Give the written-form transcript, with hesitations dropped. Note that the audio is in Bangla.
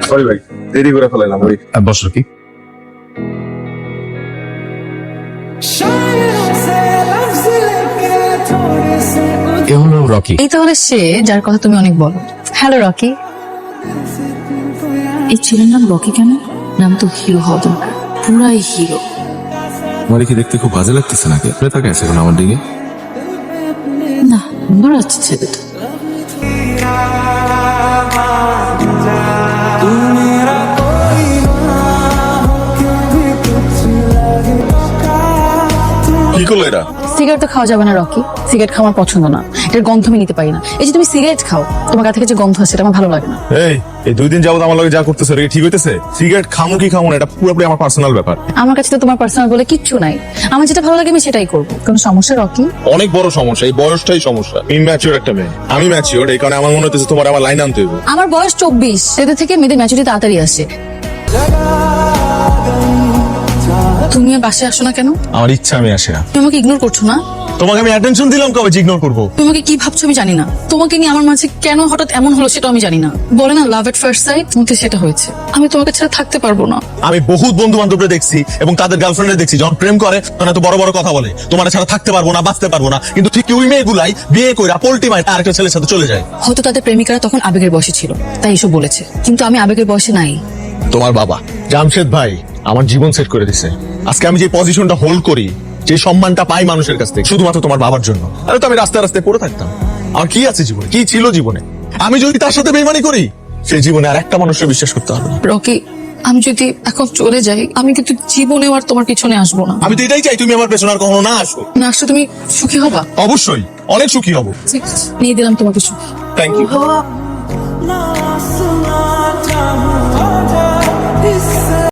সরি ভাই, দেরি করে ফেলাইলাম ভাই। বসো কি এ হলো রকি। এই তাহলে সে যার কথা তুমি অনেক বলো। Hello Rocky. এই ছেলের নাম রকি কেন? নাম তো হিরো হওয়া দরকার, পুরাই হিরো। আমার কি দেখতে খুব বাজে লাগতেছে নাকি? তাকে আছে এখন আমার দিকে। না, সুন্দর আছে ছেলেটা। কি করলো এটা? সিগারেট তো খাওয়া যাবে না রকি, সিগারেট খাওয়া আমার পছন্দ না, এটার গন্ধ আমি নিতে পারি না। এই যে তুমি সিগারেট খাও, তোমার গা থেকে যে গন্ধ আসে এটা আমার ভালো লাগে না। এই 2 দিন যাবত আমার লগে যা করতেছে এটা কি ঠিক হইতেছে? সিগারেট খামো কি খামো না এটা পুরোপুরি আমার পার্সোনাল ব্যাপার। আমার কাছে তো তোমার পার্সোনাল বলে কিচ্ছু নাই, আমার যেটা ভালো লাগে আমি সেটাই করবো। কোনো সমস্যা রকি? অনেক বড় সমস্যা, এই বয়সটাই সমস্যা। ইম্যাচিওর একটা মেয়ে, আমি ম্যাচিওর, এই কারণে আমার মনে হচ্ছে তোমার আমার লাইন আনতে হইব। আমার বয়স 24, এদের থেকে মেয়েদের ম্যাচুরিটি তাড়াতাড়ি আসে। তুমি বাসায় আসো না কেন? আমার ইচ্ছা আমি আসি না। তুমি আমাকে ইগনোর করছো না? তোমাকে আমি অ্যাটেনশন দিলাম কবে যে ইগনোর করবো? তোমাকে কি ভাবছো আমি জানি না, তোমাকে নিয়ে আমার মাঝে কেন হঠাৎ এমন হলো সেটা আমি জানি না। বলে না লাভ এট ফার্স্ট সাইট, মধ্যে সেটা হয়েছে। আমি তোমাকে ছাড়া থাকতে পারবো না। আমি বহুত বন্ধু বান্ধবরা দেখছি এবং তাদের গার্লফ্রেন্ডে দেখছি যখন প্রেম করে তখন এত বড় বড় কথা বলে, তোমার ছাড়া থাকতে পারবো না, বাঁচতে পারবো না। কিন্তু ঠিক ওই মেয়েগুলাই বিয়ে করে পোল্টি মায় আরেকটা ছেলের সাথে চলে যায়। হয়তো তাদের প্রেমিকারা তখন আবেগের বয়সে ছিল তাই এসব বলেছে, কিন্তু আমি আবেগের বয়সে নাই। তোমার বাবা জামশেদ ভাই আমার জীবন সেট করে দিছে। আজকে আমি যে পজিশনটা হোল্ড করি, যে সম্মানটা পাই মানুষের কাছ থেকে, শুধুমাত্র তোমার বাবার জন্য। আরে তো আমি রাস্তায় রাস্তায় পড়ে থাকতাম। আর কি আছে জীবনে, কি ছিল জীবনে? আমি যদি তার সাথে বেইমানি করি, সেই জীবনে আর একটা মানুষকে বিশ্বাস করতে হবে না। রকি, আমি যদি এখন চলে যাই, আমি কিন্তু জীবনেও আর তোমার পিছনে আসবো না। আমি তো এটাই চাই, তুমি আমার পেছনে আর কখনো না আসো। না আসলে তুমি সুখী হবা? অবশ্যই, অনেক সুখী হব। ঠিক আছে, নিয়ে দিলাম তোমাকে সুখ। Thank you.